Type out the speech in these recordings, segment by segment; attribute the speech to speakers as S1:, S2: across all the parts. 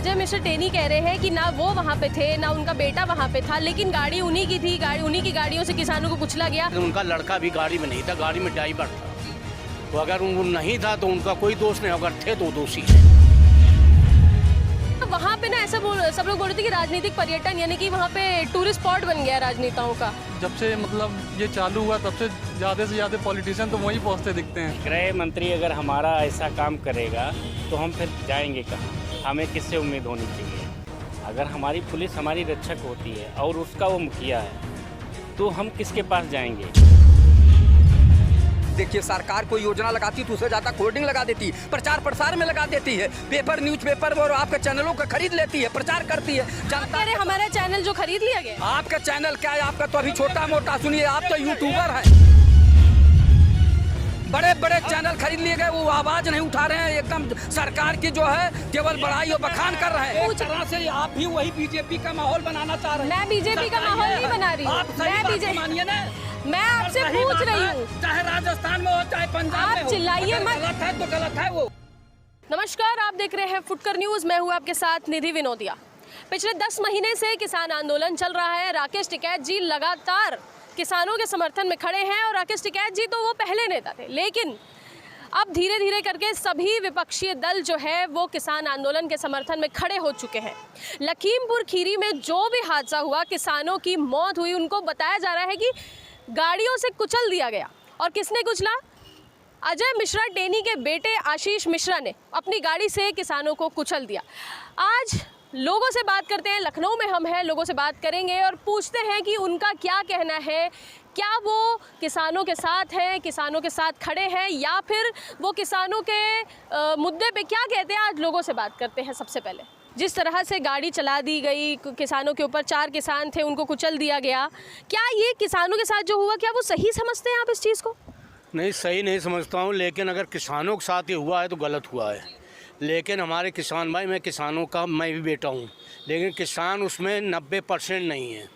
S1: अजय मिश्रा टेनी कह रहे हैं कि ना वो वहाँ पे थे, ना उनका बेटा वहाँ पे था, लेकिन गाड़ी उन्हीं की थी, उन्हीं की गाड़ियों से किसानों को कुचला गया।
S2: उनका लड़का भी गाड़ी में नहीं था, गाड़ी में ड्राइवर था। तो अगर वो नहीं था तो उनका कोई दोष नहीं, अगर थे तो दोषी है।
S1: वहाँ पे ना ऐसा सब लोग बोल रहे थे कि राजनीतिक पर्यटन यानी कि वहाँ पे टूरिस्ट स्पॉट बन गया राजनेताओं का।
S3: जब से मतलब ये चालू हुआ तब से ज़्यादा पॉलिटिशियन तो वहीं पहुँचते दिखते हैं।
S4: गृह मंत्री अगर हमारा ऐसा काम करेगा तो हम फिर जाएंगे कहाँ? हमें किससे उम्मीद होनी चाहिए? अगर हमारी पुलिस हमारी रक्षक होती है और उसका वो मुखिया है तो हम किसके पास जाएंगे?
S5: देखिए, सरकार कोई योजना लगाती तो उससे ज़्यादा होर्डिंग लगा देती, प्रचार प्रसार में लगा देती है, पेपर न्यूज़पेपर और आपके चैनलों का खरीद लेती है, प्रचार करती है। जनता
S1: अरे हमारा चैनल जो खरीद लिया गया।
S5: आपका चैनल क्या है? आपका तो अभी छोटा मोटा, सुनिए, आप तो यूट्यूबर हैं। बड़े बड़े चैनल खरीद लिए गए, वो आवाज नहीं उठा रहे हैं, एकदम सरकार की जो है केवल बड़ाई और बखान कर रहे हैं। उस तरह से आप भी वही बीजेपी का माहौल बनाना चाह रहे हैं।
S1: मैं बीजेपी का माहौल नहीं बना रही हूँ, मैं बीजेपी
S5: मानिए ना,
S1: मैं आपसे पूछ रही हूँ।
S5: चाहे राजस्थान में हो चाहे पंजाब में हो,
S1: आप चिल्लाइए मत।
S5: गलत है तो गलत है वो।
S1: नमस्कार, आप देख रहे हैं फुटकर न्यूज। मैं हूँ आपके साथ निधि विनोदिया। पिछले 10 महीने से किसान आंदोलन चल रहा है। राकेश टिकैत जी लगातार किसानों के समर्थन में खड़े हैं और राकेश टिकैत जी तो वो पहले नेता थे, लेकिन अब धीरे धीरे करके सभी विपक्षी दल जो है वो किसान आंदोलन के समर्थन में खड़े हो चुके हैं। लखीमपुर खीरी में जो भी हादसा हुआ, किसानों की मौत हुई, उनको बताया जा रहा है कि गाड़ियों से कुचल दिया गया। और किसने कुचला? अजय मिश्रा टेनी के बेटे आशीष मिश्रा ने अपनी गाड़ी से किसानों को कुचल दिया। आज लोगों से बात करते हैं, लखनऊ में हम हैं, लोगों से बात करेंगे और पूछते हैं कि उनका क्या कहना है। क्या वो किसानों के साथ हैं, किसानों के साथ खड़े हैं, या फिर वो किसानों के मुद्दे पे क्या कहते हैं? आज लोगों से बात करते हैं। सबसे पहले जिस तरह से गाड़ी चला दी गई, किसानों के ऊपर 4 किसान थे, उनको कुचल दिया गया, क्या ये किसानों के साथ जो हुआ, क्या वो सही समझते हैं आप इस चीज़ को?
S2: नहीं, सही नहीं समझता हूँ, लेकिन अगर किसानों के साथ ये हुआ है तो गलत हुआ है। लेकिन हमारे किसान भाई, मैं किसानों का मैं भी बेटा हूँ, लेकिन किसान उसमें 90% नहीं है।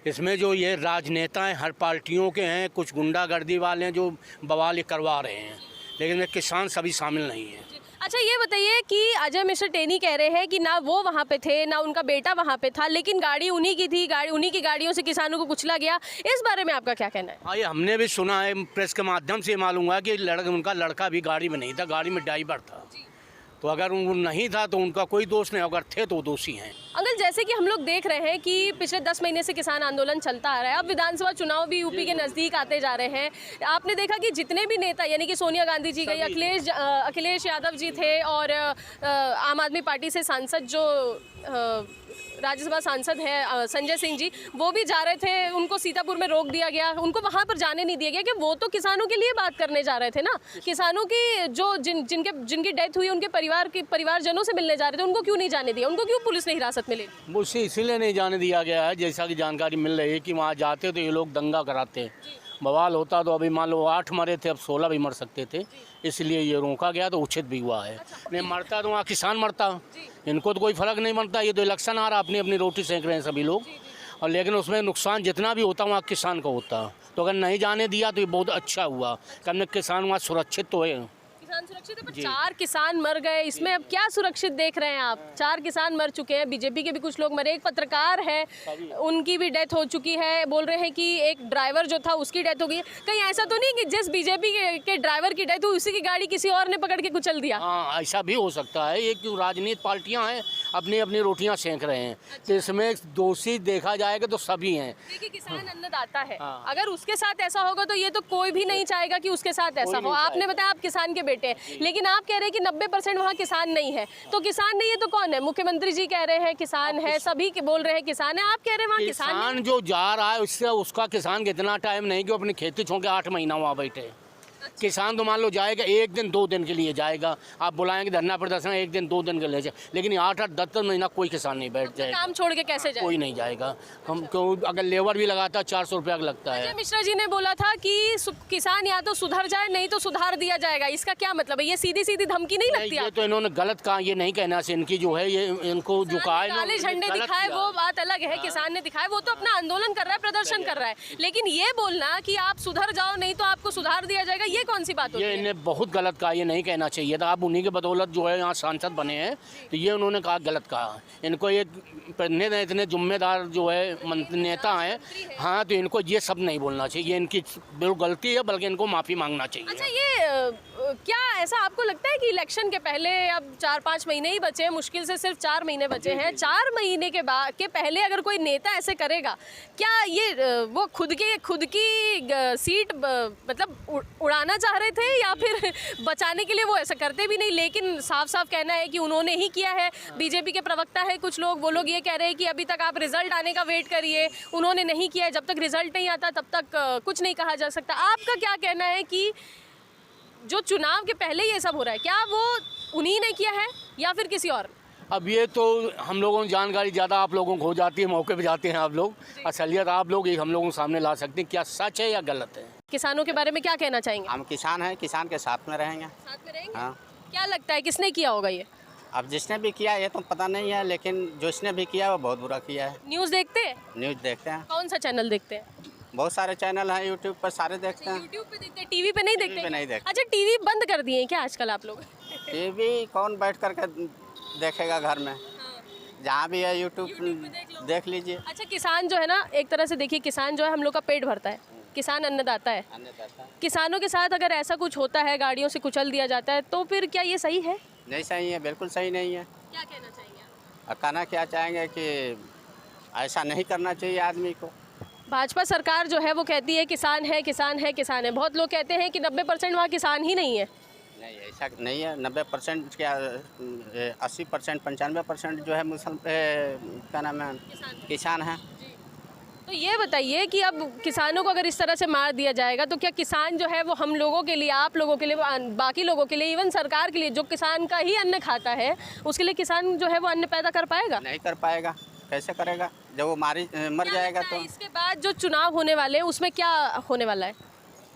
S2: इसमें जो ये राजनेता हैं, हर पार्टियों के हैं, कुछ गुंडागर्दी वाले हैं जो बवाल ये करवा रहे हैं, लेकिन में किसान सभी शामिल नहीं हैं।
S1: अच्छा, ये बताइए कि अजय मिश्रा टेनी कह रहे हैं कि ना वो वहाँ पे थे, ना उनका बेटा वहाँ पे था, लेकिन गाड़ी उन्हीं की थी, उन्हीं की गाड़ियों से किसानों को कुचला गया। इस बारे में आपका क्या कहना है?
S2: हाँ, ये हमने भी सुना है, प्रेस के माध्यम से मालूम हुआ कि उनका लड़का भी गाड़ी में नहीं था, गाड़ी में ड्राइवर था। तो अगर वो नहीं था तो उनका कोई दोष नहीं, अगर थे तो दोषी हैं।
S1: अंकल, जैसे कि हम लोग देख रहे हैं कि पिछले 10 महीने से किसान आंदोलन चलता आ रहा है, अब विधानसभा चुनाव भी यूपी के नज़दीक आते जा रहे हैं। आपने देखा कि जितने भी नेता, यानी कि सोनिया गांधी जी गई, अखिलेश यादव जी थे, और आम आदमी पार्टी से सांसद जो राज्यसभा सांसद है संजय सिंह जी, वो भी जा रहे थे। उनको सीतापुर में रोक दिया गया, उनको वहाँ पर जाने नहीं दिया गया कि वो तो किसानों के लिए बात करने जा रहे थे ना। किसानों की जो जिनकी डेथ हुई, उनके परिवारजनों से मिलने जा रहे थे, उनको क्यों नहीं जाने दिया? उनको क्यों पुलिस ने हिरासत में ले ली?
S2: मुझसे इसीलिए नहीं जाने दिया गया है, जैसा कि जानकारी मिल रही है कि वहाँ जाते तो ये लोग दंगा कराते, बवाल होता। तो अभी मान लो 8 मरे थे, अब 16 भी मर सकते थे, इसलिए ये रोका गया, तो उचित भी हुआ है। नहीं मरता तो वहाँ किसान मरता, इनको तो कोई फर्क नहीं पड़ता। ये तो इलेक्शन आ रहा, अपनी अपनी रोटी सेंक रहे हैं सभी लोग, और लेकिन उसमें नुकसान जितना भी होता वहाँ किसान का होता। तो अगर नहीं जाने दिया तो ये बहुत अच्छा हुआ कि हमने किसान वहाँ सुरक्षित तो है।
S1: किसान सुरक्षित है, पर 4 किसान मर गए, इसमें अब क्या सुरक्षित देख रहे हैं आप? 4 किसान मर चुके हैं, बीजेपी के भी कुछ लोग मरे, एक पत्रकार है उनकी भी डेथ हो चुकी है। बोल रहे हैं कि एक ड्राइवर जो था उसकी डेथ हो गई। कहीं ऐसा तो नहीं कि जिस बीजेपी के ड्राइवर की डेथ हुई उसी की गाड़ी किसी और ने पकड़ के कुचल दिया?
S2: हाँ, ऐसा भी हो सकता है। ये क्यों राजनीतिक पार्टियां हैं, अपनी अपनी रोटियां सेंक रहे हैं। तो इसमें दोषी देखा जाएगा तो सभी हैं।
S1: देखिए, किसान अन्नदाता है, अगर उसके साथ ऐसा होगा तो ये तो कोई भी नहीं चाहेगा कि उसके साथ ऐसा हो। आपने बताया आप किसान के बेटे, लेकिन आप कह रहे हैं कि 90% वहाँ किसान नहीं है। तो किसान नहीं है तो कौन है? मुख्यमंत्री जी कह रहे हैं किसान है, सभी बोल रहे हैं किसान है, आप कह रहे हैं वहाँ किसान
S2: जो जा रहा है उससे उसका किसान कितना टाइम नहीं कि अपनी खेती छोड़ के 8 महीना वहाँ बैठे। किसान तो मान लो जाएगा 1 दिन 2 दिन के लिए जाएगा, आप बुलाएंगे धरना प्रदर्शन 1 दिन 2 दिन के लिए जाए, लेकिन 8-8 10 महीना कोई किसान नहीं बैठ जाएगा।
S1: काम छोड़ के कैसे जाए?
S2: कोई नहीं जाएगा। हम क्यों, अगर लेबर भी लगाता 400 रुपया लगता है।
S1: मिश्रा जी ने बोला था कि किसान या तो सुधर जाए, नहीं तो सुधार दिया जाएगा। इसका क्या मतलब है? ये सीधी सीधी धमकी नहीं लगती?
S2: ये तो इन्होंने गलत कहा, ये नहीं कहना से इनकी जो है ये इनको जो कहा
S1: काले झंडे दिखाए वो बात अलग है, किसान ने दिखाए, वो तो अपना आंदोलन कर रहा है, प्रदर्शन कर रहा है, लेकिन ये बोलना कि आप सुधर जाओ नहीं तो आपको सुधार दिया जाएगा, ये ये कौन सी बात होती
S2: ये
S1: है?
S2: इन्हें बहुत गलत कहा, ये नहीं कहना चाहिए था। आप उन्हीं के बदौलत जो है यहाँ सांसद बने हैं, तो ये उन्होंने कहा गलत कहा। इनको ये इतने जिम्मेदार जो है नेता हैं, हाँ, तो इनको ये सब नहीं बोलना चाहिए। ये इनकी बिल्कुल गलती है, बल्कि इनको माफ़ी मांगना चाहिए।
S1: अच्छा, ये क्या ऐसा आपको लगता है कि इलेक्शन के पहले अब 4-5 महीने ही बचे हैं, मुश्किल से सिर्फ 4 महीने बचे हैं, 4 महीने के बाद के पहले अगर कोई नेता ऐसे करेगा, क्या ये वो खुद की सीट मतलब उड़ाना चाह रहे थे या फिर बचाने के लिए वो ऐसा करते भी नहीं? लेकिन साफ साफ कहना है कि उन्होंने ही किया है। बीजेपी के प्रवक्ता है कुछ लोग, वो लोग ये कह रहे हैं कि अभी तक आप रिजल्ट आने का वेट करिए, उन्होंने नहीं किया है, जब तक रिजल्ट नहीं आता तब तक कुछ नहीं कहा जा सकता। आपका क्या कहना है कि जो चुनाव के पहले ये सब हो रहा है, क्या वो उन्हीं ने किया है या फिर किसी और?
S2: अब ये तो हम लोगों को जानकारी ज़्यादा आप लोगों को हो जाती है, मौके पे जाते हैं आप लोग, असलियत आप लोग ही हम लोगों के सामने ला सकते हैं क्या सच है या गलत है।
S1: किसानों के बारे में क्या कहना चाहेंगे?
S6: हम किसान हैं, किसान के साथ में रहेंगे।
S1: साथ में रहेंगे?
S6: हाँ।
S1: क्या लगता है किसने किया होगा ये?
S6: अब जिसने भी किया ये तो पता नहीं है, लेकिन जिसने भी किया वो बहुत बुरा किया है।
S1: न्यूज़ देखते हैं?
S6: न्यूज़ देखते हैं,
S1: कौन सा चैनल देखते हैं?
S6: बहुत सारे चैनल हैं यूट्यूब पर, सारे देखते हैं।
S1: यूट्यूब पे देखते हैं, टीवी पे नहीं देखते?
S6: टीवी पे नहीं देखते।
S1: अच्छा, टीवी बंद कर दिए हैं क्या आजकल आप लोग?
S6: टीवी कौन बैठ करके देखेगा घर में? जहाँ भी है यूट्यूब देख लीजिए।
S1: अच्छा, किसान जो है ना, एक तरह से देखिए, किसान जो है हम लोग का पेट भरता है, किसान अन्नदाता है। किसानों के साथ अगर ऐसा कुछ होता है, गाड़ियों से कुचल दिया जाता है, तो फिर क्या ये सही है?
S6: नहीं सही है, बिल्कुल सही नहीं है।
S1: क्या कहना चाहेंगे आप?
S6: और कहना क्या चाहेंगे कि ऐसा नहीं करना चाहिए आदमी को।
S1: भाजपा सरकार जो है वो कहती है किसान है, किसान है, किसान है। बहुत लोग कहते हैं कि 90% वहाँ किसान ही नहीं है।
S6: नहीं, ऐसा नहीं है। 90% क्या 80%, 95% जो है क्या नाम है, किसान हैं।
S1: तो ये बताइए कि अब किसानों को अगर इस तरह से मार दिया जाएगा तो क्या किसान जो है वो हम लोगों के लिए, आप लोगों के लिए, बाकी लोगों के लिए, इवन सरकार के लिए, जो किसान का ही अन्न खाता है, उसके लिए किसान जो है वो अन्न पैदा कर पाएगा?
S6: नहीं कर पाएगा। कैसे करेगा जब वो मर जाएगा? तो
S1: इसके बाद जो चुनाव होने वाले हैं उसमें क्या होने वाला है?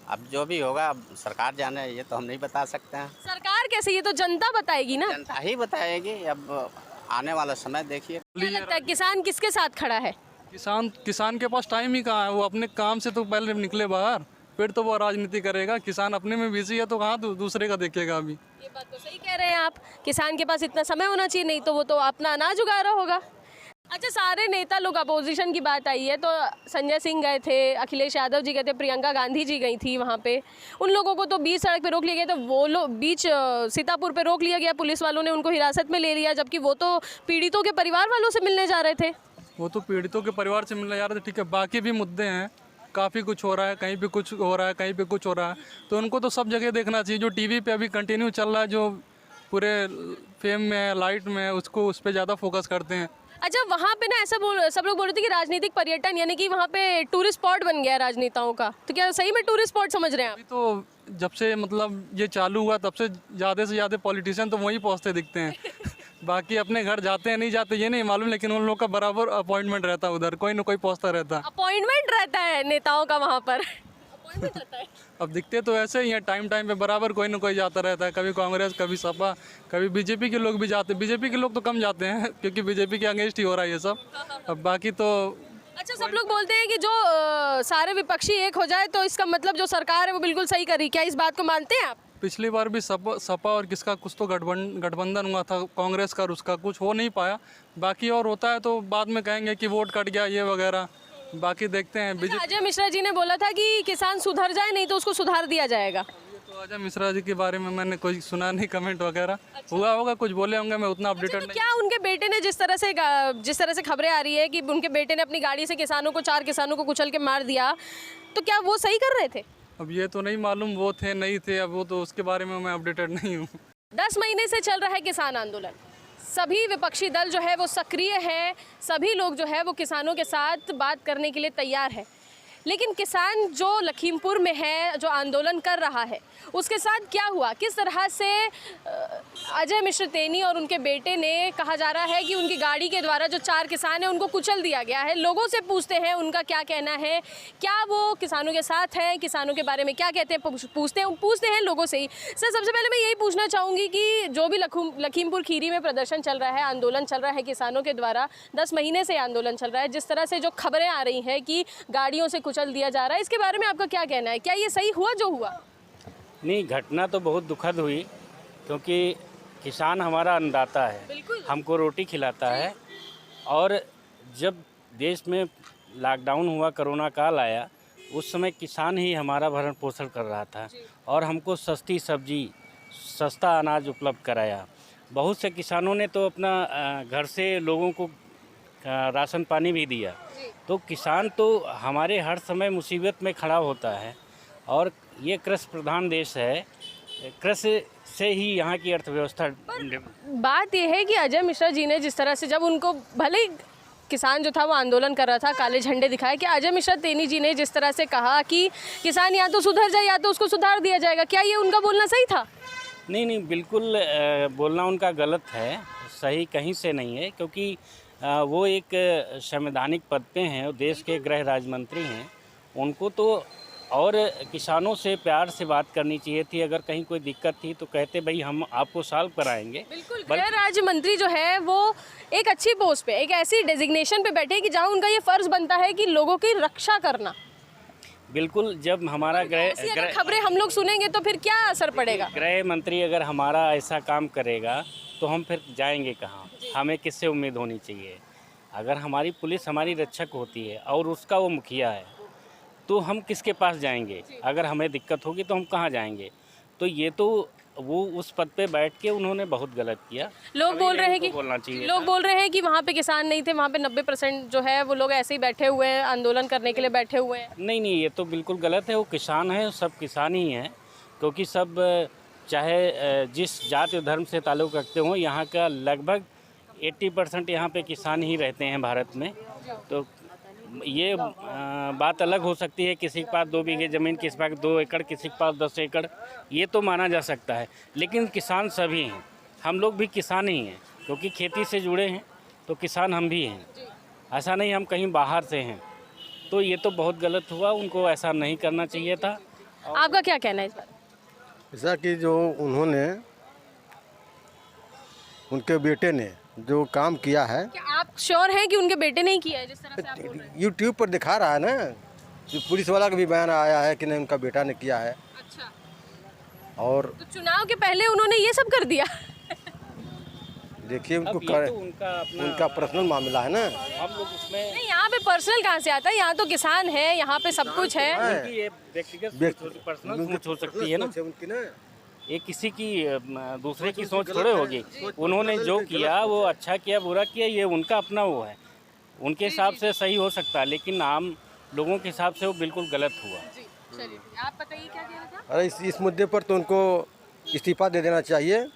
S6: अब जो भी होगा अब सरकार जाने, ये तो हम नहीं बता सकते हैं।
S1: सरकार कैसे, ये तो जनता बताएगी ना।
S6: जनता ही बताएगी। अब आने वाला समय देखिए।
S1: क्या लगता है किसान किसके साथ खड़ा है?
S3: किसान के पास टाइम ही कहाँ है? वो अपने काम से तो पहले निकले बाहर, फिर तो वो राजनीति करेगा। किसान अपने में बिजी है तो कहाँ दूसरे का देखेगा अभी।
S1: ये बात तो सही कह रहे हैं आप, किसान के पास इतना समय होना चाहिए, नहीं तो वो तो अपना अनाज उगा रहा होगा। अच्छा, सारे नेता लोग, अपोजिशन की बात आई है तो संजय सिंह गए थे, अखिलेश यादव जी गए थे, प्रियंका गांधी जी गई थी वहाँ पे। उन लोगों को तो बीच सड़क पे रोक लिया गया, तो वो लोग बीच सीतापुर पे रोक लिया गया, पुलिस वालों ने उनको हिरासत में ले लिया, जबकि वो तो पीड़ितों के परिवार वालों से मिलने जा रहे थे।
S3: वो तो पीड़ितों के परिवार से मिलने जा रहे थे, ठीक है। बाकी भी मुद्दे हैं, काफ़ी कुछ हो रहा है, कहीं पे कुछ हो रहा है, कहीं पे कुछ हो रहा है, तो उनको तो सब जगह देखना चाहिए। जो टीवी पे अभी कंटिन्यू चल रहा है, जो पूरे फेम में है, लाइट में है, उसको उस पर ज़्यादा फोकस करते हैं।
S1: अच्छा, वहाँ पे ना ऐसा सब लोग बोल रहे थे कि राजनीतिक पर्यटन, यानी कि वहाँ पे टूरिस्ट स्पॉट बन गया राजनेताओं का, तो क्या सही में टूरिस्ट स्पॉट समझ रहे हैं आप?
S3: अभी तो जब से मतलब ये चालू हुआ तब से ज़्यादा से ज़्यादा पॉलिटिशियन तो वहीं पहुँचते दिखते हैं। बाकी अपने घर जाते हैं नहीं जाते ये नहीं मालूम, लेकिन उन लोग का बराबर अपॉइंटमेंट रहता है, उधर कोई ना कोई पहुँचता रहता है।
S1: अपॉइंटमेंट रहता है नेताओं का वहाँ पर? अपॉइंटमेंट रहता है।
S3: अब दिखते तो ऐसे ही हैं, टाइम पे बराबर कोई ना कोई जाता रहता है, कभी कांग्रेस, कभी सपा, कभी बीजेपी के लोग भी जाते हैं। बीजेपी के लोग तो कम जाते हैं क्योंकि बीजेपी के अगेंस्ट ही हो रहा है ये सब। अब बाकी तो
S1: अच्छा, सब लोग बोलते हैं कि जो सारे विपक्षी एक हो जाए तो इसका मतलब जो सरकार है वो बिल्कुल सही कर रही, क्या इस बात को मानते हैं आप?
S3: पिछली बार भी सपा और किसका कुछ तो गठबंधन हुआ था, कांग्रेस का, उसका कुछ हो नहीं पाया। बाकी और होता है तो बाद में कहेंगे कि वोट कट गया ये वगैरह, बाकी देखते हैं।
S1: अच्छा, अजय मिश्रा जी ने बोला था कि किसान सुधर जाए, नहीं तो उसको सुधार दिया जाएगा।
S3: तो अजय मिश्रा जी के बारे में मैंने कोई सुना नहीं, कमेंट वगैरह हुआ होगा, कुछ बोले होंगे, मैं उतना अपडेटेड
S1: तो
S3: नहीं।
S1: क्या उनके बेटे ने जिस तरह से खबरें आ रही है कि उनके बेटे ने अपनी गाड़ी से 4 किसानों को कुचल के मार दिया, तो क्या वो सही कर रहे थे?
S3: अब ये तो नहीं मालूम वो थे नहीं थे, अब वो तो उसके बारे में मैं अपडेटेड नहीं हूँ।
S1: 10 महीने से चल रहा है किसान आंदोलन, सभी विपक्षी दल जो है वो सक्रिय हैं, सभी लोग जो है वो किसानों के साथ बात करने के लिए तैयार है। लेकिन किसान जो लखीमपुर में है, जो आंदोलन कर रहा है, उसके साथ क्या हुआ, किस तरह से अजय मिश्र तेनी और उनके बेटे ने, कहा जा रहा है कि उनकी गाड़ी के द्वारा जो 4 किसान हैं उनको कुचल दिया गया है। लोगों से पूछते हैं उनका क्या कहना है, क्या वो किसानों के साथ हैं, किसानों के बारे में क्या कहते हैं, पूछते हैं लोगों से ही। सर, सबसे पहले मैं यही पूछना चाहूँगी कि जो भी लखीमपुर खीरी में प्रदर्शन चल रहा है, आंदोलन चल रहा है किसानों के द्वारा, 10 महीने से आंदोलन चल रहा है, जिस तरह से जो खबरें आ रही हैं कि गाड़ियों से कुचल दिया जा रहा है, इसके बारे में आपका क्या कहना है? क्या ये सही हुआ जो हुआ?
S4: नहीं, घटना तो बहुत दुखद हुई, क्योंकि किसान हमारा अन्नदाता है,
S1: बिल्कुल।
S4: हमको रोटी खिलाता है। और जब देश में लॉकडाउन हुआ, कोरोना काल आया, उस समय किसान ही हमारा भरण पोषण कर रहा था और हमको सस्ती सब्जी, सस्ता अनाज उपलब्ध कराया। बहुत से किसानों ने तो अपना घर से लोगों को राशन पानी भी दिया। तो किसान तो हमारे हर समय मुसीबत में खड़ा होता है और ये कृषि प्रधान देश है, कृषि से ही यहाँ की अर्थव्यवस्था।
S1: बात यह है कि अजय मिश्रा जी ने जिस तरह से, जब उनको भले ही किसान जो था वो आंदोलन कर रहा था, काले झंडे दिखाए, कि अजय मिश्रा तेनी जी ने जिस तरह से कहा कि किसान या तो सुधर जाए या तो उसको सुधार दिया जाएगा, क्या ये उनका बोलना सही था?
S4: नहीं, बिल्कुल बोलना उनका गलत है, सही कहीं से नहीं है, क्योंकि वो एक संवैधानिक पद पे हैं और देश के गृह राज्य मंत्री हैं। उनको तो और किसानों से प्यार से बात करनी चाहिए थी। अगर कहीं कोई दिक्कत थी तो कहते भाई हम आपको सॉल्व कराएंगे।
S1: बिल्कुल, गृह राज्य मंत्री जो है वो एक अच्छी पोस्ट पे, एक ऐसी डेजिग्नेशन पे बैठे कि जहां उनका ये फर्ज बनता है कि लोगों की रक्षा करना।
S4: बिल्कुल, जब हमारा
S1: अगर खबरें हम लोग सुनेंगे तो फिर क्या असर पड़ेगा?
S4: गृह मंत्री अगर हमारा ऐसा काम करेगा तो हम फिर जाएंगे कहाँ? हमें किससे उम्मीद होनी चाहिए? अगर हमारी पुलिस हमारी रक्षक होती है और उसका वो मुखिया है, तो हम किसके पास जाएंगे? अगर हमें दिक्कत होगी तो हम कहाँ जाएंगे? तो ये तो वो उस पद पे बैठ के उन्होंने बहुत गलत किया।
S1: लोग बोल रहे हैं कि
S4: बोलना चाहिए,
S1: लोग बोल रहे हैं कि वहाँ पे किसान नहीं थे, वहाँ पे 90% जो है वो लोग ऐसे ही बैठे हुए हैं, आंदोलन करने के लिए बैठे हुए हैं।
S4: नहीं, ये तो बिल्कुल गलत है। वो किसान है, सब किसान ही हैं, क्योंकि सब चाहे जिस जाति धर्म से ताल्लुक़ रखते हों, यहाँ का लगभग 80% यहाँ पे किसान ही रहते हैं भारत में। तो ये बात अलग हो सकती है, किसी के पास 2 बीघे ज़मीन, किसी के पास 2 एकड़, किसी के पास 10 एकड़, ये तो माना जा सकता है। लेकिन किसान सभी हैं, हम लोग भी किसान ही हैं, क्योंकि खेती से जुड़े हैं, तो किसान हम भी हैं। ऐसा नहीं हम कहीं बाहर से हैं। तो ये तो बहुत गलत हुआ, उनको ऐसा नहीं करना चाहिए था।
S1: आपका क्या कहना है इस बार?
S7: ऐसा कि जो उन्होंने, उनके बेटे ने जो काम किया है,
S1: क्या आप श्योर हैं कि उनके बेटे ने किया है जिस तरह से आप बोल रहे हैं?
S7: यूट्यूब पर दिखा रहा है ना, जो पुलिस वाला का भी बयान आया है कि नहीं उनका बेटा ने किया है।
S1: अच्छा,
S7: और
S1: तो चुनाव के पहले उन्होंने ये सब कर दिया?
S7: देखिए उनको
S4: अब ये तो
S7: उनका पर्सनल मामला है ना।
S4: हम लोग उसमें
S1: नहीं, यहाँ पे पर्सनल कहाँ से आता है? यहाँ तो किसान है, यहाँ पे सब कुछ है।
S4: उनकी ये व्यक्तिगत पर्सनल सोच हो सकती है ना,
S7: उनकी ना।
S4: ये किसी की दूसरे की सोच थोड़े होगी। उन्होंने जो किया वो अच्छा किया, बुरा किया, ये उनका अपना वो है, उनके हिसाब से सही हो सकता है, लेकिन आम लोगों के हिसाब से वो बिल्कुल गलत हुआ।
S1: चलिए, आप बताइए क्या कहना था?
S7: अरे इस मुद्दे पर तो उनको इस्तीफा दे देना चाहिए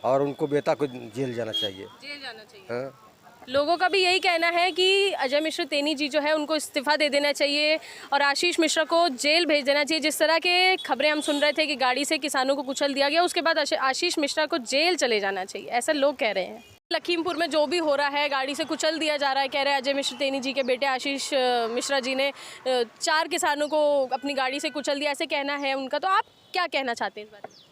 S7: और उनको बेटा को जेल जाना चाहिए।
S1: जेल जाना चाहिए।
S7: हाँ?
S1: लोगों का भी यही कहना है कि अजय मिश्रा तेनी जी जो है उनको इस्तीफा दे देना चाहिए और आशीष मिश्रा को जेल भेज देना चाहिए। जिस तरह के खबरें हम सुन रहे थे कि गाड़ी से किसानों को कुचल दिया गया, उसके बाद आशीष मिश्रा को जेल चले जाना चाहिए, ऐसा लोग कह रहे हैं। लखीमपुर में जो भी हो रहा है, गाड़ी से कुचल दिया जा रहा है, कह रहे हैं अजय मिश्रा तेनी जी के बेटे आशीष मिश्रा जी ने 4 किसानों को अपनी गाड़ी से कुचल दिया, ऐसे कहना है उनका। तो आप क्या कहना चाहते हैं इस बारे में?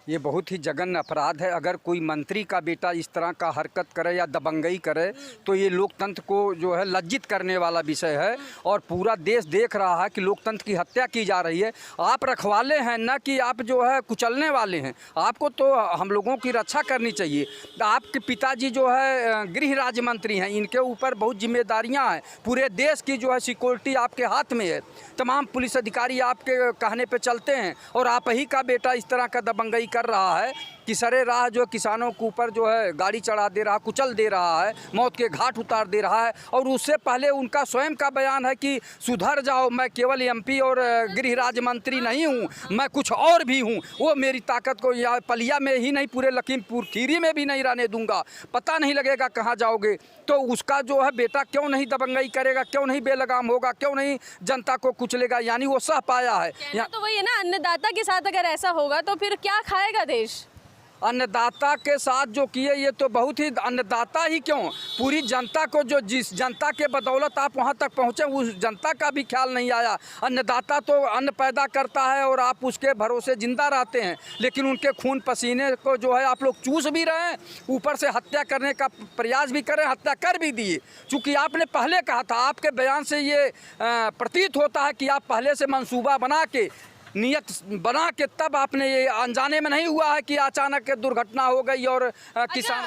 S5: ये बहुत ही जघन्य अपराध है। अगर कोई मंत्री का बेटा इस तरह का हरकत करे या दबंगई करे तो ये लोकतंत्र को जो है लज्जित करने वाला विषय है और पूरा देश देख रहा है कि लोकतंत्र की हत्या की जा रही है। आप रखवाले हैं ना कि आप जो है कुचलने वाले हैं। आपको तो हम लोगों की रक्षा करनी चाहिए। आपके पिताजी जो है गृह राज्य मंत्री हैं, इनके ऊपर बहुत जिम्मेदारियाँ हैं। पूरे देश की जो है सिक्योरिटी आपके हाथ में है। तमाम पुलिस अधिकारी आपके कहने पे चलते हैं और आप ही का बेटा इस तरह का दबंगई कर रहा है कि सरे राह जो किसानों के ऊपर जो है गाड़ी चढ़ा दे रहा, कुचल दे रहा है, मौत के घाट उतार दे रहा है। और उससे पहले उनका स्वयं का बयान है कि सुधर जाओ, मैं केवल एमपी और गृह राज्य मंत्री नहीं हूँ, मैं कुछ और भी हूँ। वो मेरी ताकत को यहाँ पलिया में ही नहीं, पूरे लखीमपुर खीरी में भी नहीं रहने दूंगा। पता नहीं लगेगा कहाँ जाओगे। तो उसका जो है बेटा क्यों नहीं दबंगई करेगा, क्यों नहीं बेलगाम होगा, क्यों नहीं जनता को कुचलेगा? यानी वो सह पाया है।
S1: तो वही है ना, अन्नदाता के साथ अगर ऐसा होगा तो फिर क्या खाएगा देश?
S5: अन्नदाता के साथ जो किए ये तो बहुत ही, अन्नदाता ही क्यों, पूरी जनता को, जो जिस जनता के बदौलत आप वहाँ तक पहुँचे उस जनता का भी ख्याल नहीं आया। अन्नदाता तो अन्न पैदा करता है और आप उसके भरोसे जिंदा रहते हैं, लेकिन उनके खून पसीने को जो है आप लोग चूस भी रहे हैं, ऊपर से हत्या करने का प्रयास भी करें, हत्या कर भी दिए। चूँकि आपने पहले कहा था, आपके बयान से ये प्रतीत होता है कि आप पहले से मंसूबा बना के नियत बना के तब आपने ये अनजाने में नहीं हुआ है कि अचानक दुर्घटना हो गई और किसान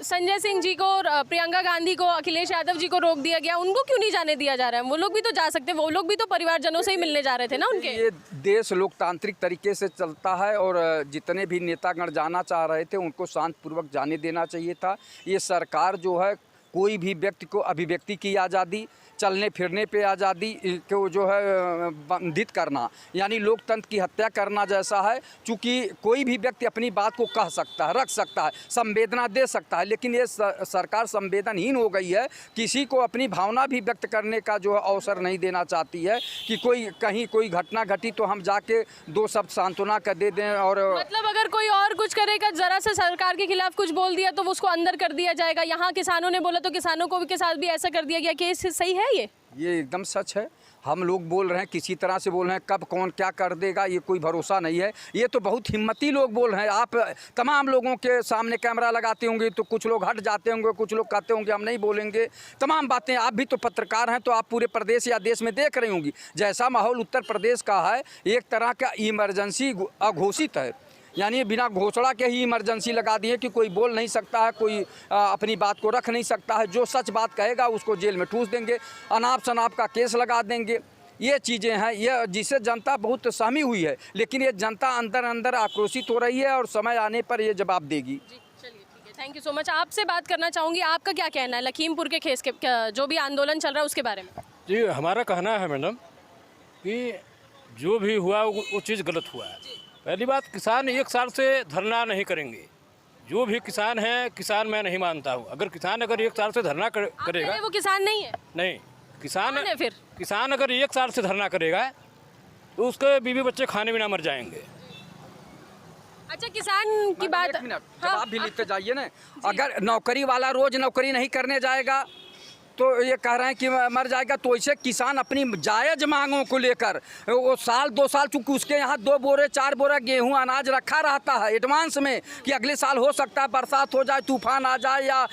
S1: संजय सिंह जी को और प्रियंका गांधी को, अखिलेश यादव जी को रोक दिया गया, उनको क्यों नहीं जाने दिया जा रहा है? वो लोग भी तो जा सकते, वो लोग भी तो परिवारजनों से ही मिलने जा रहे थे ना उनके।
S5: ये देश लोकतांत्रिक तरीके से चलता है और जितने भी नेतागण जाना चाह रहे थे उनको शांतिपूर्वक जाने देना चाहिए था। ये सरकार जो है कोई भी व्यक्ति को अभिव्यक्ति की आज़ादी, चलने फिरने पे आज़ादी को जो है बंधित करना यानी लोकतंत्र की हत्या करना जैसा है। चूँकि कोई भी व्यक्ति अपनी बात को कह सकता है, रख सकता है, संवेदना दे सकता है, लेकिन ये सरकार संवेदनहीन हो गई है। किसी को अपनी भावना भी व्यक्त करने का जो है अवसर नहीं देना चाहती है कि कोई कहीं कोई घटना घटी तो हम जाके दो शब्द सांत्वना कर दे दें। और
S1: मतलब अगर कोई और कुछ करेगा, जरा से सरकार के खिलाफ कुछ बोल दिया तो उसको अंदर कर दिया जाएगा। यहाँ किसानों ने बोला तो किसानों को के साथ भी ऐसा कर दिया गया। केस सही है ये
S5: एकदम सच है। हम लोग बोल रहे हैं, किसी तरह से बोल रहे हैं, कब कौन क्या कर देगा ये कोई भरोसा नहीं है। ये तो बहुत हिम्मती लोग बोल रहे हैं। आप तमाम लोगों के सामने कैमरा लगाते होंगे तो कुछ लोग हट जाते होंगे, कुछ लोग कहते होंगे हम नहीं बोलेंगे। तमाम बातें, आप भी तो पत्रकार हैं तो आप पूरे प्रदेश या देश में देख रही होंगी जैसा माहौल उत्तर प्रदेश का है। एक तरह का इमरजेंसी अघोषित है, यानी बिना घोषणा के ही इमरजेंसी लगा दी है कि कोई बोल नहीं सकता है, कोई अपनी बात को रख नहीं सकता है। जो सच बात कहेगा उसको जेल में ठूस देंगे, अनाप शनाप का केस लगा देंगे। ये चीज़ें हैं ये जिससे जनता बहुत सहमी हुई है, लेकिन ये जनता अंदर अंदर आक्रोशित हो रही है और समय आने पर ये जवाब देगी।
S1: चलिए ठीक है, थैंक यू सो मच। आपसे बात करना चाहूँगी, आपका क्या कहना है लखीमपुर के केस के जो भी आंदोलन चल रहा है उसके बारे में?
S8: जी, हमारा कहना है मैडम कि जो भी हुआ वो चीज़ गलत हुआ है। पहली बात, किसान एक साल से धरना नहीं करेंगे। जो भी किसान है, किसान मैं नहीं मानता हूँ। अगर किसान अगर एक साल से धरना करेगा,
S1: वो किसान नहीं है।
S8: नहीं, किसान
S1: है। फिर
S8: किसान अगर एक साल से धरना करेगा तो उसके बीवी बच्चे खाने बिना मर जाएंगे।
S1: अच्छा, किसान की बात,
S5: जवाब भी लिखते जाइए ना। अगर नौकरी वाला रोज नौकरी नहीं करने जाएगा तो ये कह रहे हैं कि मर जाएगा। तो ऐसे किसान अपनी जायज़ मांगों को लेकर वो साल 2 साल, चूँकि उसके यहाँ 2 बोरे 4 बोरा गेहूँ अनाज रखा रहता है एडवांस में कि अगले साल हो सकता है बरसात हो जाए, तूफान आ जाए या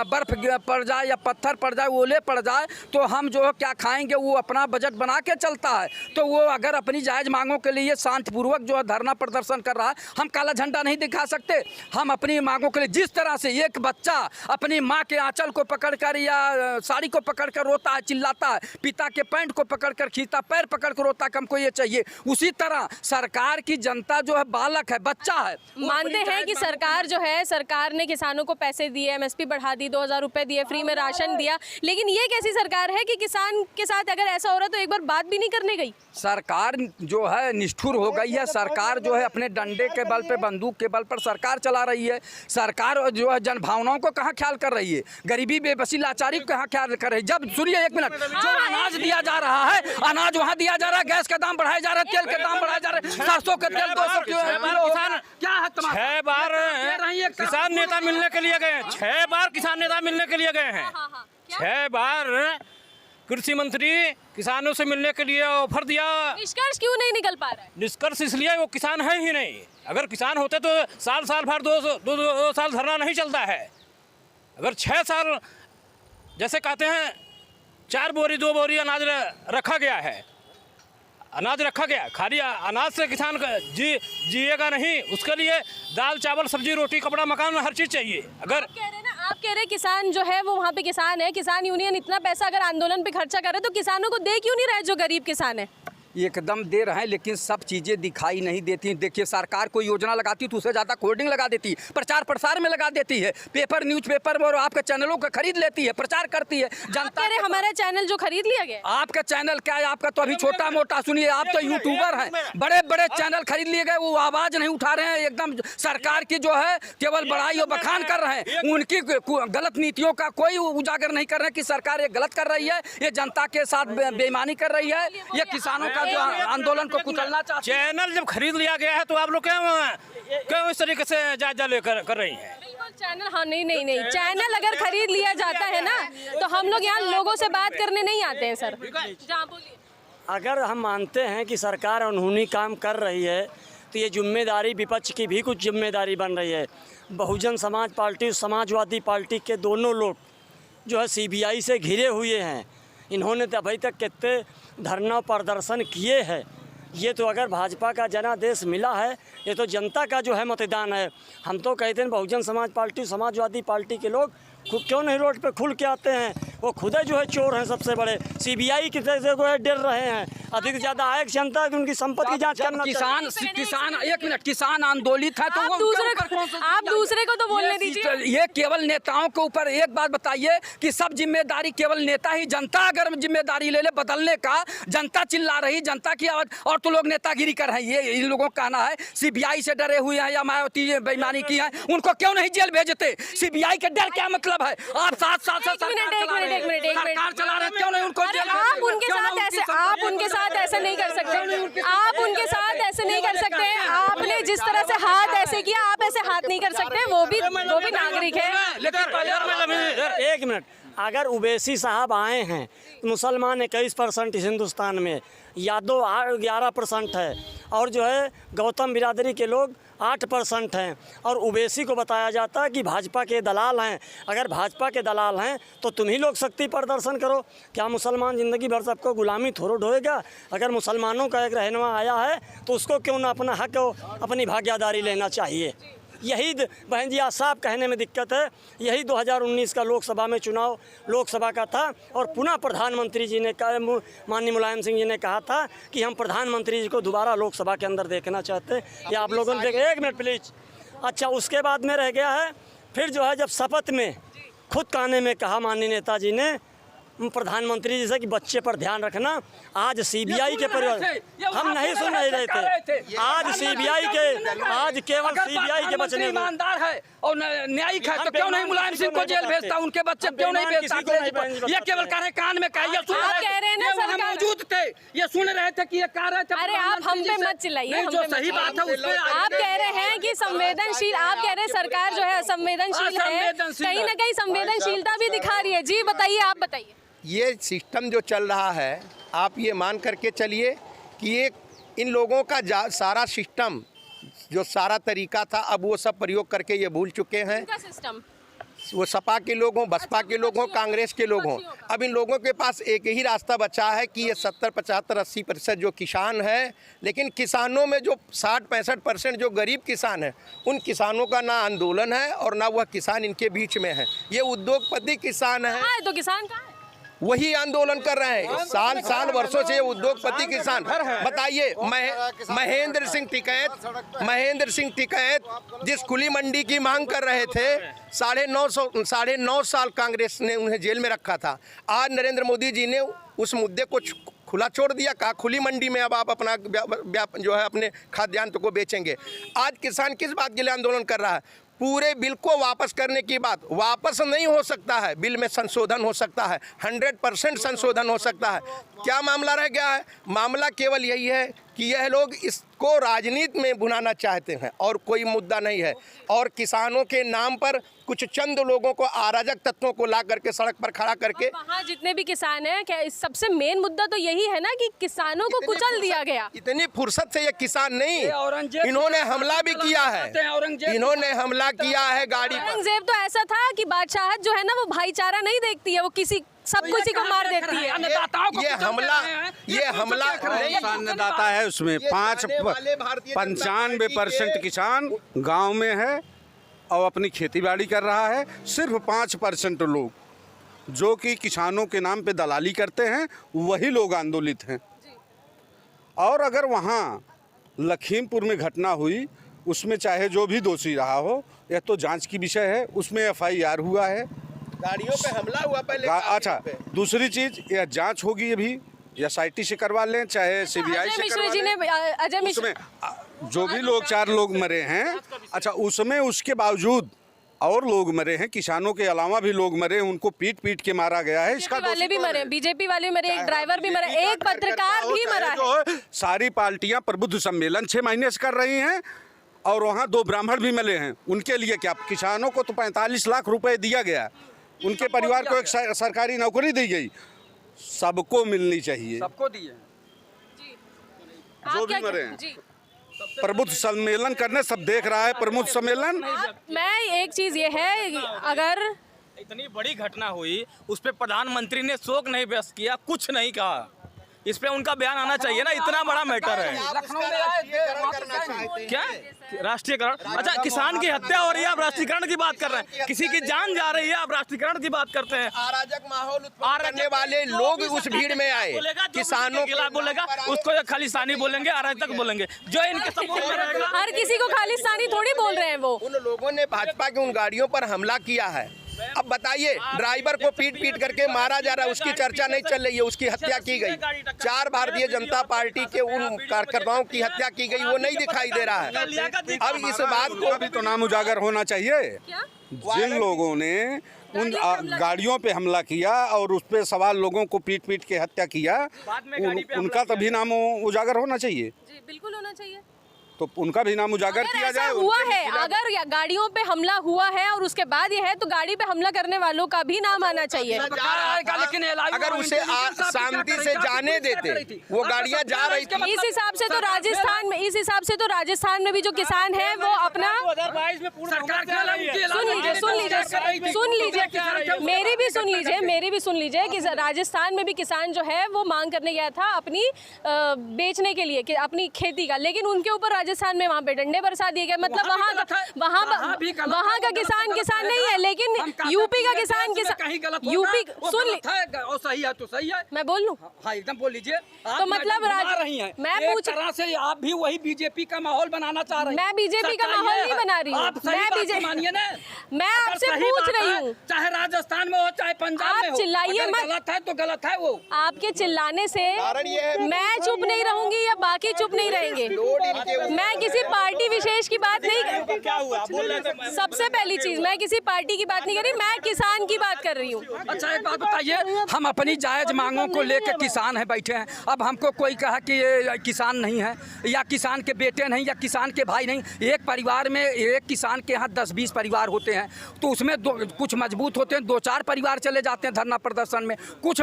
S5: बर्फ़ पड़ जाए या पत्थर पड़ जाए, ओले पड़ जाए तो हम जो है क्या खाएंगे। वो अपना बजट बना के चलता है। तो वो अगर अपनी जायज़ मांगों के लिए शांतिपूर्वक जो है धरना प्रदर्शन कर रहा है, हम काला झंडा नहीं दिखा सकते। हम अपनी मांगों के लिए जिस तरह से एक बच्चा अपनी माँ के आंचल को पकड़कर या साड़ी को पकड़कर रोता है, चिल्लाता है, पिता के पैंट को पकड़कर खींचता, पैर पकड़कर रोता है, हमको ये चाहिए। उसी तरह सरकार की जनता जो है बालक है, बच्चा है।
S1: मानते हैं कि सरकार जो है, सरकार ने किसानों को पैसे दिए, एमएसपी बढ़ा दी, 2000 रुपए दिए, फ्री में राशन दिया, लेकिन ये कैसी सरकार है कि किसान के साथ अगर ऐसा हो रहा तो एक बार बात भी नहीं करने गई?
S5: सरकार जो है निष्ठुर हो गई है। सरकार जो है अपने डंडे के बल पे, बंदूक के बल पर सरकार चला रही है। सरकार जो है जनभावनाओं को कहाँ ख्याल कर रही है, गरीबी बेबसी लाचारी को कहाँ ख्याल कर रही है। जब सुनिए एक मिनट, जो अनाज दिया जा रहा है, अनाज वहाँ दिया जा रहा है, गैस का दाम बढ़ाया जा रहा है, तेल के दाम बढ़ाया जा रहा है, सरसों का तेल 200 क्या है?
S8: 6 बार किसान नेता मिलने के लिए गए हैं। 6 बार किसान नेता मिलने के लिए गए हैं। 6 बार कृषि मंत्री किसानों से मिलने के लिए ऑफर दिया।
S1: निष्कर्ष क्यों नहीं निकल पा रहा है?
S8: निष्कर्ष इसलिए वो किसान है ही नहीं। अगर किसान होते तो साल भर 2 साल धरना नहीं चलता है। अगर 6 साल जैसे कहते हैं 4 बोरी 2 बोरी अनाज रखा गया है, अनाज रखा गया, खाली अनाज से किसान जिएगा नहीं। उसके लिए दाल चावल सब्जी रोटी कपड़ा मकान हर चीज़ चाहिए। अगर
S1: आप कह रहे हैं किसान जो है वो वहाँ पे किसान है, किसान यूनियन इतना पैसा अगर आंदोलन पे खर्चा कर रहे तो किसानों को दे क्यों नहीं रहे जो गरीब किसान है?
S5: एकदम दे रहे हैं, लेकिन सब चीज़ें दिखाई नहीं देती। देखिए, सरकार कोई योजना लगाती तो उससे ज़्यादा कोल्डिंग लगा देती, प्रचार प्रसार में लगा देती है, पेपर न्यूज़पेपर और आपके चैनलों का खरीद लेती है, प्रचार करती है। जनता
S1: हमारा चैनल जो खरीद लिया गया।
S5: आपका चैनल क्या है? आपका तो अभी छोटा मोटा, सुनिए, आप तो यूट्यूबर हैं, बड़े बड़े चैनल खरीद लिए गए, वो आवाज़ नहीं उठा रहे हैं। एकदम सरकार की जो है केवल बड़ाई और बखान कर रहे हैं, उनकी गलत नीतियों का कोई उजागर नहीं कर रहे हैं कि सरकार ये गलत कर रही है, ये जनता के साथ बेईमानी कर रही है, ये किसानों का जो आंदोलन को कुचलना चाहते हैं।
S8: चैनल जब खरीद लिया गया है तो आप लोग क्यों इस तरीके से जायजा लेकर कर रही हैं?
S1: चैनल, हाँ, नहीं, चैनल अगर खरीद लिया जाता है ना तो हम लोग यहाँ लोगों से बात करने नहीं आते हैं सर। जहाँ बोलिए।
S9: अगर हम मानते हैं कि सरकार अनहोनी काम कर रही है तो ये जिम्मेदारी विपक्ष की भी कुछ जिम्मेदारी बन रही है। बहुजन समाज पार्टी, समाजवादी पार्टी के दोनों लोग जो है CBI से घिरे हुए हैं। इन्होंने तो अभी तक कितने धरना प्रदर्शन किए हैं, ये तो अगर भाजपा का जनादेश मिला है, ये तो जनता का जो है मतदान है। हम तो कहते हैं बहुजन समाज पार्टी, समाजवादी पार्टी के लोग क्यों नहीं रोड पे खुल के आते हैं? वो खुद जो है चोर हैं सबसे बड़े, सीबीआई की तरह से वो है डर रहे हैं। अधिक से ज़्यादा आय जनता की उनकी संपत्ति जांच करना
S5: किसान एक मिनट, किसान आंदोलित है तो
S1: आप दूसरे को तो बोलने दीजिए।
S5: ये केवल नेताओं के ऊपर एक बात बताइए कि सब जिम्मेदारी केवल नेता ही, जनता अगर जिम्मेदारी ले ले बदलने का, जनता चिल्ला रही, जनता की आवाज, और तो लोग नेतागिरी कर रहे हैं। ये इन लोगों का कहना है सीबीआई से डरे हुए हैं या मायावती बेईमानी की है, उनको क्यों नहीं जेल भेजते? सीबीआई के डर क्या मतलब है? आप 7 साल से सरकार चला रहे, क्यों नहीं उनको जेल?
S1: आप उनके साथ ऐसे नहीं कर सकते। आप उनके साथ ऐसे नहीं कर सकते। आपने जिस तरह से हाथ ऐसे किया, आप ऐसे हाथ नहीं कर सकते। वो भी नागरिक है।
S9: एक मिनट, अगर उवैसी साहब आए हैं, मुसलमान 21% हिंदुस्तान में, यादव 11% है, और जो है गौतम बिरादरी के लोग 8% हैं, और उवैसी को बताया जाता है कि भाजपा के दलाल हैं। अगर भाजपा के दलाल हैं तो तुम ही लोग शक्ति प्रदर्शन करो। क्या मुसलमान ज़िंदगी भर सबको गुलामी थोड़ा ढोएगा? अगर मुसलमानों का एक रहनुमा आया है तो उसको क्यों ना अपना हक, अपनी भागीदारी लेना चाहिए। यही बहन जी आज साहब कहने में दिक्कत है। यही 2019 का लोकसभा में चुनाव लोकसभा का था, और पुनः प्रधानमंत्री जी ने कहा, माननीय मुलायम सिंह जी ने कहा था कि हम प्रधानमंत्री जी को दोबारा लोकसभा के अंदर देखना चाहते हैं। या आप लोगों ने देखे? एक मिनट प्लीज। अच्छा, उसके बाद में रह गया है फिर जो है जब शपथ में खुद कहने में कहा माननीय नेताजी ने प्रधानमंत्री जी से कि बच्चे पर ध्यान रखना। आज सीबीआई के परिवार, हम नहीं सुन रहे थे। आज सीबीआई के, आज केवल सीबीआई के बच्चे
S5: ईमानदार है और न्यायिक है तो क्यों नहीं मुलायम सिंह को जेल भेजता? उनके बच्चे क्यों नहीं भेजता? ये केवल कह कान में कह रहे हैं ना, सरकार मौजूद थे, ये सुन रहे थे कि ये कह रहे थे।
S1: अरे आप हम पे मत चिल्लाइए,
S5: जो सही बात है उसपे
S1: आप कह रहे हैं कि संवेदनशील, आप कह रहे हैं सरकार जो है संवेदनशील है, कहीं ना कहीं संवेदनशीलता भी दिखा रही है। जी बताइए, आप बताइए।
S10: ये सिस्टम जो चल रहा है, आप ये मान करके चलिए कि ये इन लोगों का सारा सिस्टम, जो सारा तरीका था, अब वो सब प्रयोग करके ये भूल चुके हैं।
S1: सिस्टम
S10: वो सपा के लोग हों, बसपा के लोग हों, कांग्रेस के लोग हों, अब इन लोगों के पास एक ही रास्ता बचा है कि ये 70, 75, 80% जो किसान है, लेकिन किसानों में जो 60-65% जो गरीब किसान है, उन किसानों का ना आंदोलन है और ना वह किसान इनके बीच में है। ये उद्योगपति किसान है,
S1: तो किसान कहाँ है?
S10: वही आंदोलन कर रहे हैं साल वर्षों से। उद्योगपति किसान बताइए, महेंद्र सिंह टिकैत जिस खुली मंडी की मांग कर रहे थे, 9.5 साल कांग्रेस ने उन्हें जेल में रखा था। आज नरेंद्र मोदी जी ने उस मुद्दे को खुला छोड़ दिया, कहा खुली मंडी में अब आप अपना जो है अपने खाद्यान्न को बेचेंगे। आज किसान किस बात के लिए आंदोलन कर रहा है? पूरे बिल को वापस करने की बात। वापस नहीं हो सकता है, बिल में संशोधन हो सकता है, 100% संशोधन हो सकता है। क्या मामला रह गया है? मामला केवल यही है कि यह लोग इसको राजनीति में भुनाना चाहते हैं और कोई मुद्दा नहीं है। और किसानों के नाम पर कुछ चंद लोगों को, अराजक तत्वों को ला करके सड़क पर खड़ा करके,
S1: वहाँ जितने भी किसान हैं, क्या सबसे मेन मुद्दा तो यही है ना कि किसानों को कुचल दिया गया।
S10: इतनी फुर्सत से ये किसान नहीं, इन्होंने हमला भी किया है, इन्होंने हमला किया है गाड़ी पर।
S1: औरंगजेब तो ऐसा था कि बादशाहत जो है ना वो भाईचारा नहीं देखती है, वो सब किसी को मार देती है।
S10: ये हमला
S11: अन्नदाता है, उसमें 95% किसान गांव में है और अपनी खेती बाड़ी कर रहा है। सिर्फ 5% लोग जो कि किसानों के नाम पे दलाली करते हैं, वही लोग आंदोलित हैं। और अगर वहाँ लखीमपुर में घटना हुई, उसमें चाहे जो भी दोषी रहा हो, यह तो जांच की विषय है। उसमें FIR हुआ है,
S10: गाड़ियों पे हमला हुआ पहले।
S11: अच्छा, दूसरी चीज यह जांच होगी, अभी SIT से करवा लें, चाहे CBI से करवा लें।
S1: अजय मिश्र
S11: उसमें जो भी लोग 4 लोग मरे हैं, अच्छा उसमें उसके बावजूद और लोग मरे हैं, किसानों के अलावा भी लोग मरे, उनको पीट के मारा गया है। इसका
S1: वाले भी मरे, बीजेपी वाले भी मरे, एक ड्राइवर भी मरा, एक पत्रकार भी मरा है।
S11: सारी पार्टियां प्रबुद्ध सम्मेलन 6 महीने से कर रही हैं और वहाँ 2 ब्राह्मण भी मिले हैं। उनके लिए क्या? किसानों को तो 45 लाख रुपए दिया गया, उनके परिवार को एक सरकारी नौकरी दी गई। सबको मिलनी चाहिए,
S5: सबको दिए
S11: जो भी मरे हैं। प्रबुद्ध सम्मेलन करने सब देख रहा है, प्रमुख सम्मेलन।
S1: मैं एक चीज ये है, अगर
S8: इतनी बड़ी घटना हुई उस पर प्रधानमंत्री ने शोक नहीं व्यक्त किया, कुछ नहीं कहा। इस पे उनका बयान आना चाहिए ना, इतना बड़ा मैटर है। क्या राष्ट्रीयकरण? अच्छा, किसान की हत्या हो रही है, आप राष्ट्रीयकरण की बात कर रहे हैं। किसी की जान जा रही है, आप राष्ट्रीयकरण की बात करते हैं।
S10: अराजक माहौल उत्पन्न करने वाले लोग उस भीड़ में आए, किसानों
S8: के खिलाफ बोलेगा उसको खालिस्तानी बोलेंगे, अराजक बोलेंगे। जो इनके सपोर्ट में रहेगा,
S1: हर किसी को खालिस्तानी थोड़ी बोल रहे हैं वो।
S10: उन लोगों ने भाजपा की उन गाड़ियों पर हमला किया है। अब बताइए, ड्राइवर को पीट पीट करके मारा जा रहा है, उसकी चर्चा नहीं चल रही है, उसकी हत्या की गई। 4 भारतीय जनता पार्टी के उन कार्यकर्ताओं की हत्या की गई, वो नहीं दिखाई दे रहा है। अब इस बात को भी
S11: तो नाम उजागर होना चाहिए। जिन लोगों ने उन गाड़ियों पे हमला किया और उस पे सवाल लोगों को पीट पीट के हत्या किया, उनका तभी नाम उजागर होना चाहिए।
S1: जी बिल्कुल होना चाहिए।
S11: तो उनका भी नाम उजागर किया जाए।
S1: हुआ है, अगर गाड़ियों पे हमला हुआ है और उसके बाद ये है तो गाड़ी पे हमला करने वालों का भी नाम आना चाहिए।
S10: लेकिन अगर उसे शांति से जाने देते, वो गाड़ियां जा रही थी।
S1: इस हिसाब से तो राजस्थान में भी जो किसान है वो अपना सुन लीजिए, मेरी भी सुन लीजिए कि राजस्थान में भी किसान जो है वो मांग करने गया था अपनी बेचने के लिए, अपनी खेती का, लेकिन उनके ऊपर राजस्थान में वहाँ पे डंडे बरसा दिए गए। मतलब वहाँ का किसान नहीं है, लेकिन यूपी का किसान यूपी
S5: और सही है तो सही है।
S1: मैं बोल लूं?
S5: हाँ एकदम बोल लीजिए।
S1: तो मतलब
S5: रही हैं,
S1: मैं पूछ
S5: तरह से आप भी वही बीजेपी का माहौल बनाना चाह रहे हैं।
S1: मैं बीजेपी का माहौल नहीं बना रही हूँ, मैं आपसे पूछ रही हूँ।
S5: चाहे राजस्थान में हो चाहे पंजाब में हो,
S1: चिल्लाइए मत।
S5: गलत है तो गलत है। वो
S1: आपके चिल्लाने से मैं चुप नहीं रहूंगी या बाकी चुप नहीं रहेंगे। मैं किसी पार्टी विशेष की बात नहीं,
S8: क्या हुआ बोल रहे थे।
S1: सबसे पहली चीज, मैं किसी पार्टी की बात नहीं कर रही, मैं किसान की बात कर रही हूँ।
S5: अच्छा एक बात बताइए, हम अपनी जायज मांगों को लेकर किसान है बैठे हैं, अब हमको कोई कहा कि ये किसान नहीं है या किसान के बेटे नहीं या किसान के भाई नहीं। एक परिवार में एक किसान के यहाँ 10-20 परिवार होते हैं, तो उसमें कुछ मजबूत होते हैं, 2-4 परिवार चले जाते हैं धरना प्रदर्शन में। कुछ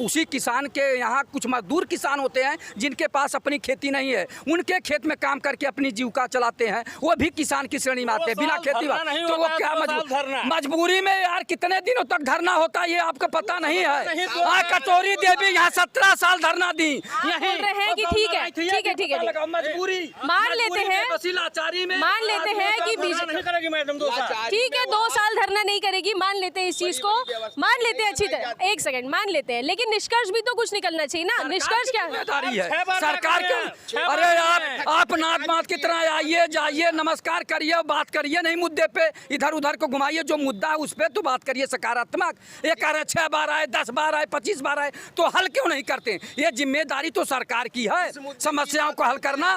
S5: उसी किसान के यहाँ कुछ मजदूर किसान होते हैं जिनके पास अपनी खेती नहीं है, उनके खेत में काम करके अपनी जीविका चलाते हैं, वो भी किसान की श्रेणी में आते हैं बिना खेती। तो वो क्या मजबूरी में यार कितने दिनों तक धरना होता है ये आपको पता नहीं है। कटोरी देवी यहाँ 17 साल धरना दी,
S1: यही रहे कि ठीक है
S5: मजबूरी
S1: मान लेते हैं, मान लेते हैं कि ठीक है 2 साल धरना नहीं करेगी, मान लेते हैं इस चीज को, मान लेते हैं अच्छी तरह, 1 सेकंड मान लेते हैं, लेकिन निष्कर्ष भी तो कुछ निकलना चाहिए ना। निष्कर्ष क्या है
S5: सरकार क्यों? अरे आप नाथ मात की तरह आइए जाइए, नमस्कार करिए, बात करिए, नहीं मुद्दे पे इधर उधर को घुमाइए। जो मुद्दा है उस पे तो बात करिए सकारात्मक। ये कह रहे 6 बार आए, 10 बार आए, 25 बार आए, तो हल क्यों नहीं करते? ये जिम्मेदारी तो सरकार की है समस्याओं को हल करना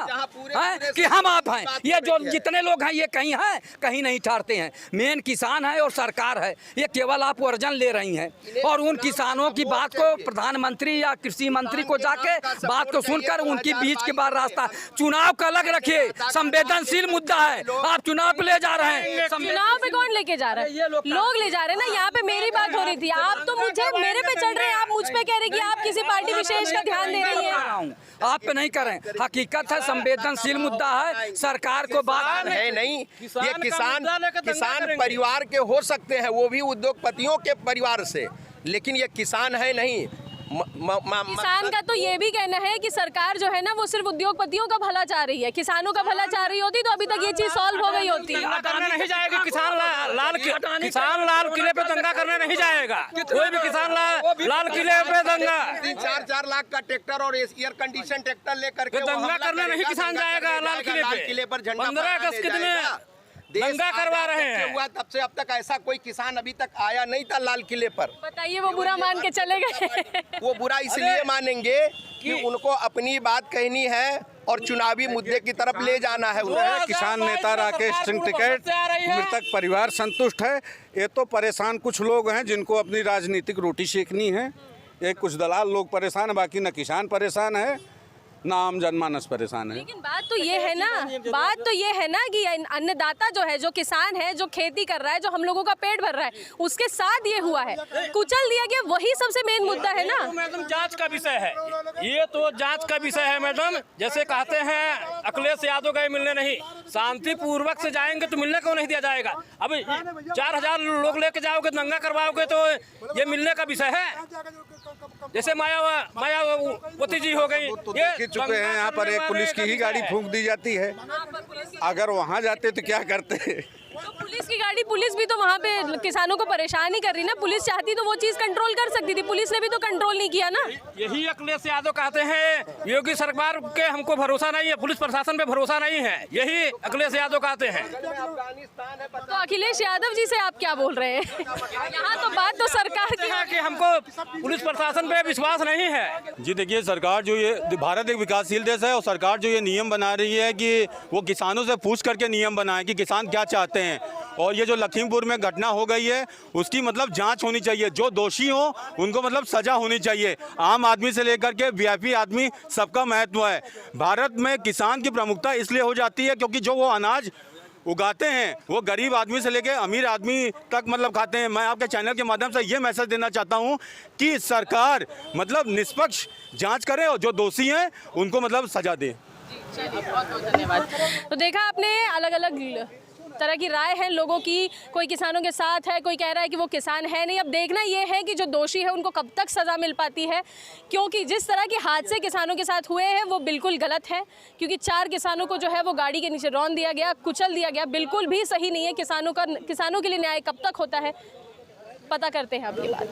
S5: है कि हम आप हैं। ये जो जितने लोग हैं ये कहीं हैं, कहीं नहीं ठहरते हैं। मेन किसान है और सरकार है, ये केवल आप वर्जन ले रही हैं। और उन किसानों की बात को प्रधानमंत्री या कृषि मंत्री को जाके बात को सुनकर उनकी बीच के बाद रास्ता, चुनाव का अलग रखिए, संवेदनशील मुद्दा है, आप चुनाव पे ले जा रहे हैं।
S1: चुनाव पे कौन लेके जा रहा है? लोग ले जा रहे हैं ना। यहाँ पे मेरी बात हो रही थी, आप तो मुझे मेरे पे चढ़ रहे हैं, आप मुझ पे कह रहे हैं कि आप किसी पार्टी विशेष का ध्यान दे रही हैं।
S5: आप पे नहीं करें, हकीकत है संवेदनशील मुद्दा है, सरकार को बात
S10: है नहीं। ये किसान परिवार के हो सकते हैं, वो भी उद्योगपतियों के परिवार से, लेकिन ये किसान है नहीं।
S1: किसान का तो ये भी कहना है कि सरकार जो है ना वो सिर्फ उद्योगपतियों का भला चाह रही है, किसानों का भला चाह रही होती तो अभी तक ये चीज सॉल्व हो गई होती।
S8: करने नहीं जाएगी किसान लाल किले पे दंगा करने नहीं जाएगा कोई भी किसान लाल किले पे दंगा।
S10: 3-4 लाख का ट्रैक्टर और एयर कंडीशन ट्रैक्टर लेकर के
S8: दंगा करने नहीं किसान जाएगा लाल किले पर। 15 अगस्त कितने दंगा करवा रहे हैं
S10: हुआ तब से अब तक ऐसा कोई किसान अभी तक आया नहीं था लाल किले पर।
S1: बताइए वो बुरा मान के चले गए।
S10: वो बुरा इसलिए मानेंगे कि उनको अपनी बात कहनी है और चुनावी मुद्दे की तरफ ले जाना है।
S11: किसान नेता राकेश सिंह टिकैत, मृतक परिवार संतुष्ट है। ये तो परेशान कुछ लोग हैं जिनको अपनी राजनीतिक रोटी सेकनी है। ये कुछ दलाल लोग परेशान है, बाकी न किसान परेशान है ना आम जनमानस परेशान है।
S1: लेकिन बात तो ये है ना कि अन्नदाता जो है, जो किसान है, जो खेती कर रहा है, जो हम लोगों का पेट भर रहा है, उसके साथ ये हुआ है, कुचल दिया गया, वही सबसे मेन मुद्दा है ना।
S8: मैडम जांच का विषय है, ये तो जांच का विषय है मैडम। जैसे कहते हैं अखिलेश यादव गए मिलने नहीं, शांतिपूर्वक से जाएंगे तो मिलने को नहीं दिया जाएगा। अब 4000 लोग लेके जाओगे, दंगा करवाओगे तो ये मिलने का विषय है। जैसे मायावती जी हो गई,
S11: तो देख चुके हैं यहाँ पर एक पुलिस की ही गाड़ी फूंक दी जाती है। अगर वहाँ जाते तो क्या करते?
S1: तो पुलिस की गाड़ी, पुलिस भी तो वहाँ पे किसानों को परेशान ही कर रही ना। पुलिस चाहती तो वो चीज़ कंट्रोल कर सकती थी, पुलिस ने भी तो कंट्रोल नहीं किया ना।
S8: यही अखिलेश यादव कहते हैं योगी सरकार के हमको भरोसा नहीं है, पुलिस प्रशासन पे भरोसा नहीं है, यही अखिलेश यादव कहते हैं।
S1: तो अखिलेश यादव जी से आप क्या बोल रहे हैं? यहाँ तो बात तो सरकार की है
S8: कि हमको पुलिस प्रशासन पे विश्वास नहीं है।
S12: जी देखिए, सरकार जो ये भारत एक विकासशील देश है और सरकार जो ये नियम बना रही है कि वो किसानों से पूछ करके नियम बनाए कि किसान क्या चाहते हैं। और ये जो लखीमपुर में घटना हो गई है उसकी मतलब जांच होनी चाहिए, जो दोषी हो उनको मतलब सजा होनी चाहिए। आम आदमी से लेकर के वीआईपी आदमी सबका महत्व है। भारत में किसान की प्रमुखता इसलिए हो जाती है क्योंकि जो वो अनाज उगाते हैं वो गरीब आदमी से लेकर अमीर आदमी तक मतलब खाते हैं। मैं आपके चैनल के माध्यम से ये मैसेज देना चाहता हूँ कि सरकार मतलब निष्पक्ष जाँच करे और जो दोषी हैं उनको मतलब सजा दे।
S1: बहुत बहुत धन्यवाद। तो देखा आपने, अलग अलग तरह की राय है लोगों की। कोई किसानों के साथ है, कोई कह रहा है कि वो किसान है नहीं। अब देखना ये है कि जो दोषी है उनको कब तक सज़ा मिल पाती है, क्योंकि जिस तरह के हादसे किसानों के साथ हुए हैं वो बिल्कुल गलत है। क्योंकि 4 किसानों को जो है वो गाड़ी के नीचे रौंद दिया गया, कुचल दिया गया, बिल्कुल भी सही नहीं है। किसानों के लिए न्याय कब तक होता है, पता करते हैं आपकी बात।